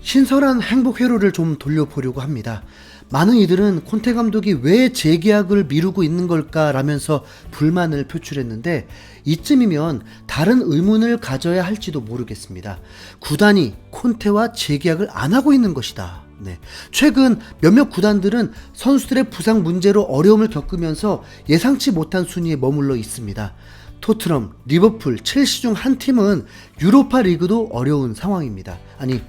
신선한 행복 회로를 좀 돌려보려고 합니다. 많은 이들은 콘테 감독이 왜 재계약을 미루고 있는 걸까라면서 불만을 표출했는데, 이쯤이면 다른 의문을 가져야 할지도 모르겠습니다. 구단이 콘테와 재계약을 안 하고 있는 것이다. 최근 몇몇 구단들은 선수들의 부상 문제로 어려움을 겪으면서 예상치 못한 순위에 머물러 있습니다. 토트넘, 리버풀, 첼시 중 한 팀은 유로파 리그도 어려운 상황입니다. 아니,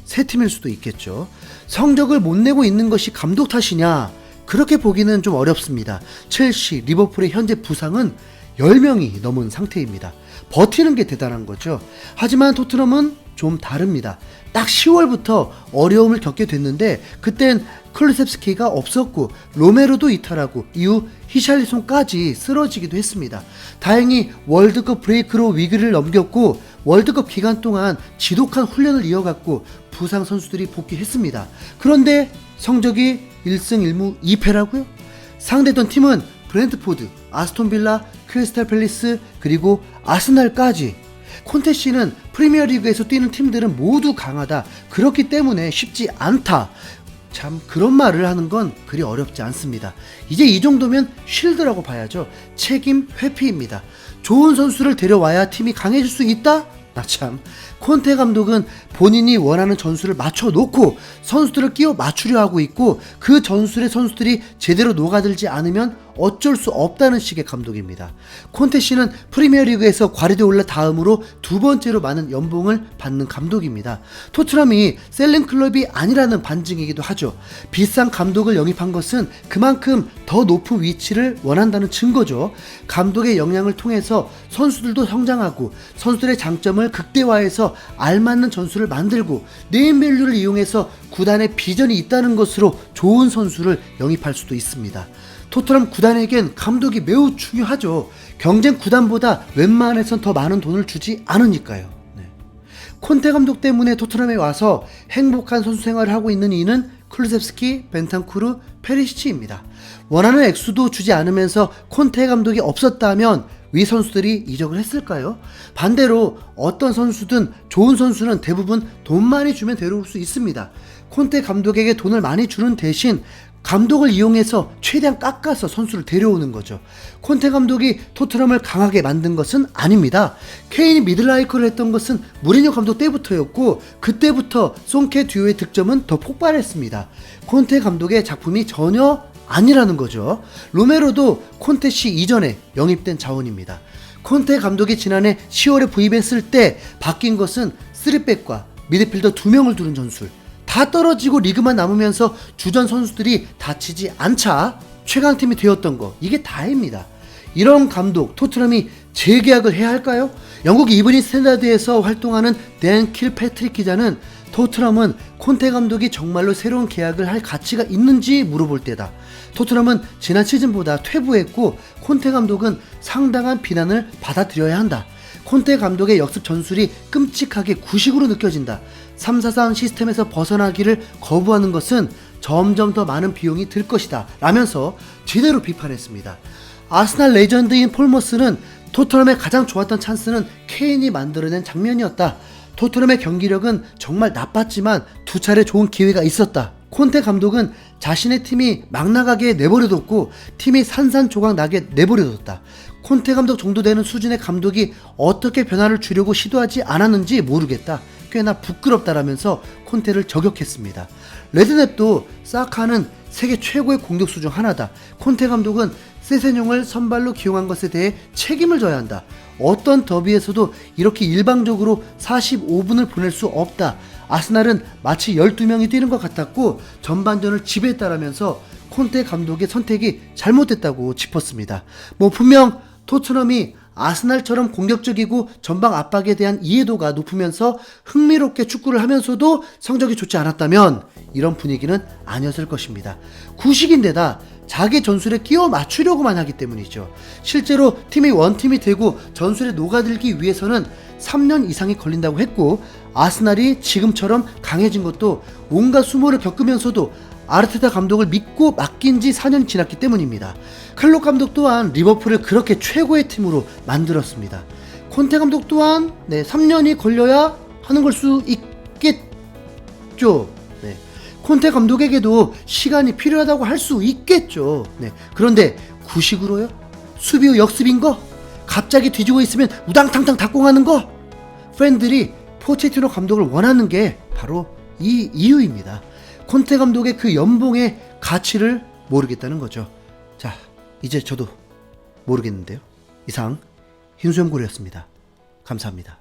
세 팀일 수도 있겠죠. 성적을 못 내고 있는 것이 감독 탓이냐? 그렇게 보기는 좀 어렵습니다. 첼시, 리버풀의 현재 부상은 10명이 넘은 상태입니다. 버티는 게 대단한 거죠. 하지만 토트넘은 좀 다릅니다. 딱 10월부터 어려움을 겪게 됐는데, 그땐 클루셉스키가 없었고 로메로도 이탈하고 이후 히샬리송까지 쓰러지기도 했습니다. 다행히 월드컵 브레이크로 위기를 넘겼고 월드컵 기간 동안 지독한 훈련을 이어갔고 부상 선수들이 복귀했습니다. 그런데 성적이 1승 1무 2패라고요? 상대던 팀은 브렌트포드, 아스톤빌라, 크리스탈 팰리스, 그리고 아스날까지. 콘테 씨는 프리미어리그에서 뛰는 팀들은 모두 강하다, 그렇기 때문에 쉽지 않다, 참 그런 말을 하는 건 그리 어렵지 않습니다. 이제 이 정도면 쉴드라고 봐야죠. 책임 회피입니다. 좋은 선수를 데려와야 팀이 강해질 수 있다? 참, 콘테 감독은 본인이 원하는 전술을 맞춰놓고 선수들을 끼워 맞추려 하고 있고, 그 전술의 선수들이 제대로 녹아들지 않으면 어쩔 수 없다는 식의 감독입니다. 콘테 씨는 프리미어리그에서 과르디올라 다음으로 두 번째로 많은 연봉을 받는 감독입니다. 토트넘이 셀링클럽이 아니라는 반증이기도 하죠. 비싼 감독을 영입한 것은 그만큼 더 높은 위치를 원한다는 증거죠. 감독의 역량을 통해서 선수들도 성장하고 선수들의 장점을 극대화해서 알맞는 전술을 만들고 네임밸류를 이용해서 구단의 비전이 있다는 것으로 좋은 선수를 영입할 수도 있습니다. 토트넘 구단에겐 감독이 매우 중요하죠. 경쟁 구단보다 웬만해선 더 많은 돈을 주지 않으니까요. 콘테 감독 때문에 토트넘에 와서 행복한 선수 생활을 하고 있는 이는 클루셉스키, 벤탄쿠르, 페리시치입니다. 원하는 액수도 주지 않으면서 콘테 감독이 없었다면 위 선수들이 이적을 했을까요? 반대로 어떤 선수든 좋은 선수는 대부분 돈 많이 주면 데려올 수 있습니다. 콘테 감독에게 돈을 많이 주는 대신 감독을 이용해서 최대한 깎아서 선수를 데려오는 거죠. 콘테 감독이 토트넘을 강하게 만든 것은 아닙니다. 케인이 미들라이커를 했던 것은 무리뉴 감독 때부터였고, 그때부터 송케 듀오의 득점은 더 폭발했습니다. 콘테 감독의 작품이 전혀 아니라는 거죠. 로메로도 콘테 씨 이전에 영입된 자원입니다. 콘테 감독이 지난해 10월에 부임했을 때 바뀐 것은 3백과 미드필더 2명을 두는 전술, 다 떨어지고 리그만 남으면서 주전 선수들이 다치지 않자 최강팀이 되었던 거, 이게 다입니다. 이런 감독 토트넘이 재계약을 해야 할까요? 영국 이브닝 스탠다드에서 활동하는 댄 킬패트릭 기자는 토트넘은 콘테 감독이 정말로 새로운 계약을 할 가치가 있는지 물어볼 때다. 토트넘은 지난 시즌보다 퇴보했고 콘테 감독은 상당한 비난을 받아들여야 한다. 콘테 감독의 역습 전술이 끔찍하게 구식으로 느껴진다. 3-4-3 시스템에서 벗어나기를 거부하는 것은 점점 더 많은 비용이 들 것이다 라면서 제대로 비판했습니다. 아스날 레전드인 폴머스는 토트넘의 가장 좋았던 찬스는 케인이 만들어낸 장면이었다. 토트넘의 경기력은 정말 나빴지만 두 차례 좋은 기회가 있었다. 콘테 감독은 자신의 팀이 막 나가게 내버려뒀고 팀이 산산조각 나게 내버려뒀다. 콘테 감독 정도 되는 수준의 감독이 어떻게 변화를 주려고 시도하지 않았는지 모르겠다. 꽤나 부끄럽다라면서 콘테를 저격했습니다. 레드넵도 사카는 세계 최고의 공격수 중 하나다. 콘테 감독은 세세뇽을 선발로 기용한 것에 대해 책임을 져야 한다. 어떤 더비에서도 이렇게 일방적으로 45분을 보낼 수 없다. 아스날은 마치 12명이 뛰는 것 같았고 전반전을 지배했다라면서 콘테 감독의 선택이 잘못됐다고 짚었습니다. 분명 토트넘이 아스날처럼 공격적이고 전방 압박에 대한 이해도가 높으면서 흥미롭게 축구를 하면서도 성적이 좋지 않았다면 이런 분위기는 아니었을 것입니다. 구식인데다 자기 전술에 끼워 맞추려고만 하기 때문이죠. 실제로 팀이 원팀이 되고 전술에 녹아들기 위해서는 3년 이상이 걸린다고 했고, 아스날이 지금처럼 강해진 것도 온갖 수모를 겪으면서도 아르테타 감독을 믿고 맡긴 지 4년 지났기 때문입니다. 클롭 감독 또한 리버풀을 그렇게 최고의 팀으로 만들었습니다. 콘테 감독 또한 3년이 걸려야 하는 걸 수 있겠... 있죠. 네. 콘테 감독에게도 시간이 필요하다고 할 수 있겠죠. 네. 그런데 구식으로요? 수비 후 역습인 거? 갑자기 뒤지고 있으면 우당탕탕 닭공하는 거? 팬들이 포체티노 감독을 원하는 게 바로 이 이유입니다. 콘테 감독의 그 연봉의 가치를 모르겠다는 거죠. 자, 이제 저도 모르겠는데요. 이상 흰수염고래였습니다. 감사합니다.